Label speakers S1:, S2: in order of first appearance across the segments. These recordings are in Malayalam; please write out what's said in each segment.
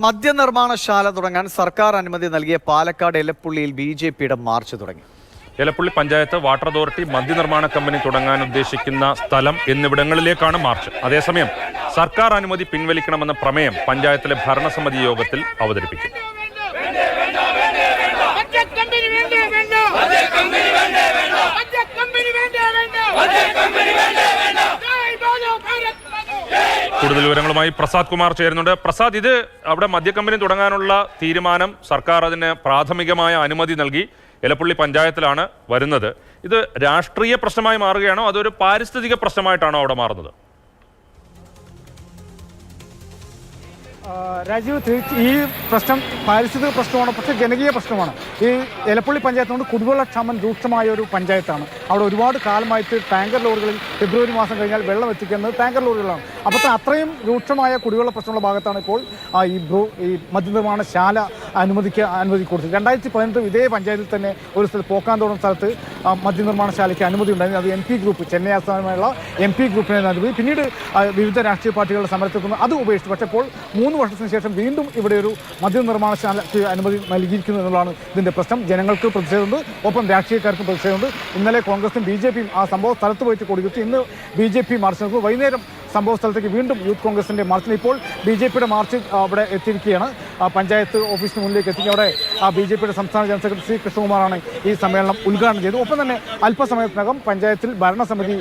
S1: മദ്യനിർമ്മാണശാല തുടങ്ങാൻ സർക്കാർ അനുമതി നൽകിയ പാലക്കാട് എലപ്പുള്ളിയിൽ ബി.ജെ.പിയുടെ മാർച്ച് തുടങ്ങി.
S2: എലപ്പുള്ളി പഞ്ചായത്ത് വാട്ടർ അതോറിറ്റി മദ്യനിർമ്മാണ കമ്പനി തുടങ്ങാൻ ഉദ്ദേശിക്കുന്ന സ്ഥലം എന്നിവിടങ്ങളിലേക്കാണ് മാർച്ച്. അതേസമയം സർക്കാർ അനുമതി പിൻവലിക്കണമെന്ന പ്രമേയം പഞ്ചായത്തിലെ ഭരണസമിതി യോഗത്തിൽ അവതരിപ്പിക്കും. കൂടുതൽ വിവരങ്ങളുമായി പ്രസാദ് കുമാർ ചേരുന്നുണ്ട്. പ്രസാദ്, ഇത് അവിടെ മദ്യക്കമ്പനി തുടങ്ങാനുള്ള തീരുമാനം സർക്കാർ അതിന് പ്രാഥമികമായ അനുമതി നൽകി. എലപ്പുള്ളി പഞ്ചായത്തിലാണ് വരുന്നത്. ഇത് രാഷ്ട്രീയ പ്രശ്നമായി മാറുകയാണോ അതൊരു പാരിസ്ഥിതിക പ്രശ്നമായിട്ടാണോ അവിടെ മാറുന്നത്?
S3: രാജീവ്, ഈ പ്രശ്നം പാരിസ്ഥിതിക പ്രശ്നമാണ്, പക്ഷേ ജനകീയ പ്രശ്നമാണ്. ഈ എലപ്പുള്ളി പഞ്ചായത്തുകൊണ്ട് കുടിവെള്ളക്ഷാമം രൂക്ഷമായ ഒരു പഞ്ചായത്താണ്. അവിടെ ഒരുപാട് കാലമായിട്ട് ടാങ്കർ ലോറികളിൽ ഫെബ്രുവരി മാസം കഴിഞ്ഞാൽ വെള്ളം എത്തിക്കുന്നത് ടാങ്കർ ലോറികളാണ്. അപ്പോൾ അത്രയും രൂക്ഷമായ കുടിവെള്ള പ്രശ്നമുള്ള ഭാഗത്താണ് ഇപ്പോൾ ഈ മദ്യനിർമ്മാണശാല അനുമതി കൊടുത്തത്. 2018 ഇതേ പഞ്ചായത്തിൽ തന്നെ ഒരു പോക്കാന്തോടം സ്ഥലത്ത് മദ്യനിർമ്മാണശാലയ്ക്ക് അനുമതി ഉണ്ടായിരുന്നു. അത് MP ഗ്രൂപ്പ്, ചെന്നൈ ആസ്ഥാനമായുള്ള MP ഗ്രൂപ്പിനെ അനുമതി, പിന്നീട് വിവിധ രാഷ്ട്രീയ പാർട്ടികളുടെ സമരത്തിൽ അത് ഉപേക്ഷിച്ചു. പക്ഷേ ഇപ്പോൾ 3 വർഷത്തിന് ശേഷം വീണ്ടും ഇവിടെ ഒരു മദ്യനിർമ്മാണശാലയ്ക്ക് അനുമതി നൽകിയിരിക്കുന്നു എന്നുള്ളതാണ് ഇതിൻ്റെ പ്രശ്നം. ജനങ്ങൾക്ക് പ്രതിഷേധമുണ്ട്, ഒപ്പം രാഷ്ട്രീയക്കാർക്കും പ്രതിഷേധമുണ്ട്. ഇന്നലെ കോൺഗ്രസും BJP ആ സംഭവ സ്ഥലത്ത് പോയിട്ട് കൊടികുത്തി. ഇന്ന് BJP മാർച്ച് നടക്കുന്നു. വൈകുന്നേരം സംഭവ സ്ഥലത്തേക്ക് വീണ്ടും യൂത്ത് കോൺഗ്രസിൻ്റെ മാർച്ചിന് ഇപ്പോൾ BJPയുടെ മാർച്ച് അവിടെ എത്തിയിരിക്കുകയാണ്. പഞ്ചായത്ത് ഓഫീസിന് മുന്നിലേക്ക് എത്തി. അവിടെ BJPയുടെ സംസ്ഥാന ജനറൽ സെക്രട്ടറി C. കൃഷ്ണകുമാറാണ് ഈ സമ്മേളനം ഉദ്ഘാടനം ചെയ്തത്. ഒപ്പം തന്നെ അല്പസമയത്തിനകം പഞ്ചായത്തിൽ ഭരണസമിതി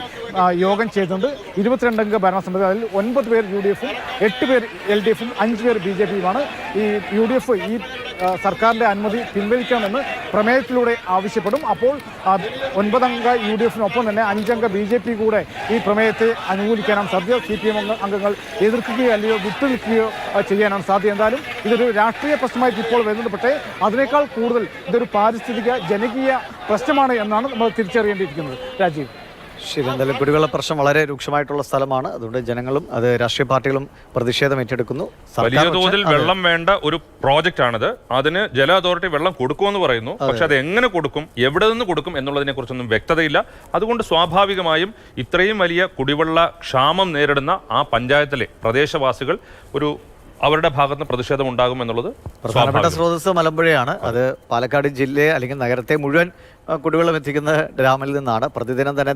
S3: യോഗം ചെയ്തിട്ടുണ്ട്. 22 അംഗ ഭരണസമിതി. അതിൽ 9 പേർ UDF-ഉം 8 പേർ LDF-ഉം 5 പേർ BJP-യുമാണ്. ഈ UDF ഈ സർക്കാരിൻ്റെ അനുമതി പിൻവലിക്കണമെന്ന് പ്രമേയത്തിലൂടെ ആവശ്യപ്പെടും. അപ്പോൾ 9 അംഗ UDF-നൊപ്പം തന്നെ 5 അംഗ BJP കൂടെ ഈ പ്രമേയത്തെ അനുകൂലിക്കാനാണ് സാധ്യത. CPM അംഗങ്ങൾ എതിർക്കുകയോ അല്ലെങ്കിൽ വിട്ടുനിൽക്കുകയോ ചെയ്യാനാണ് സാധ്യത. എന്തായാലും ഇതൊരു രാഷ്ട്രീയ പ്രശ്നമായിട്ട് ഇപ്പോൾ വരുന്നത്. പക്ഷേ അതിനേക്കാൾ കൂടുതൽ ഇതൊരു പാരിസ്ഥിതിക ജനകീയ പ്രശ്നമാണ് എന്നാണ് നമ്മൾ തിരിച്ചറിയേണ്ടിയിരിക്കുന്നത്. രാജീവ്,
S1: ശരി. എന്തായാലും കുടിവെള്ള പ്രശ്നം വളരെ രൂക്ഷമായിട്ടുള്ള സ്ഥലമാണ്. അതുകൊണ്ട് ജനങ്ങളും അത് രാഷ്ട്രീയ പാർട്ടികളും പ്രതിഷേധം ഏറ്റെടുക്കുന്നു.
S2: വലിയ തോതിൽ വെള്ളം വേണ്ട ഒരു പ്രോജക്റ്റ് ആണിത്. അതിന് ജല അതോറിറ്റി വെള്ളം കൊടുക്കുമെന്ന് പറയുന്നു. പക്ഷെ അത് എങ്ങനെ കൊടുക്കും, എവിടെ നിന്ന് കൊടുക്കും എന്നുള്ളതിനെ കുറിച്ചൊന്നും വ്യക്തതയില്ല. അതുകൊണ്ട് സ്വാഭാവികമായും ഇത്രയും വലിയ കുടിവെള്ള ക്ഷാമം നേരിടുന്ന ആ പഞ്ചായത്തിലെ പ്രദേശവാസികൾ അവരുടെ ഭാഗത്ത് പ്രതിഷേധം ഉണ്ടാകും എന്നുള്ളത്
S1: പ്രധാനപ്പെട്ട സ്രോതസ് മലമ്പുഴയാണ്. അത് പാലക്കാട് ജില്ലയെ അല്ലെങ്കിൽ നഗരത്തെ മുഴുവൻ കുടിവെള്ളം എത്തിക്കുന്ന ഡാമിൽ നിന്നാണ്. പ്രതിദിനം തന്നെ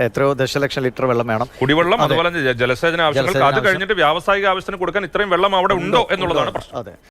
S1: എത്രയോ ദശലക്ഷം ലിറ്റർ വെള്ളം വേണം.
S2: കുടിവെള്ളം, അതുപോലെ ജലസേചന ആവശ്യങ്ങൾക്ക്. അത് കഴിഞ്ഞിട്ട് വ്യാവസായിക ആവശ്യത്തിന് കൊടുക്കാൻ ഇത്രയും വെള്ളം അവിടെ ഉണ്ടോ എന്നുള്ളതാണ് പ്രശ്നം.
S1: അതെ.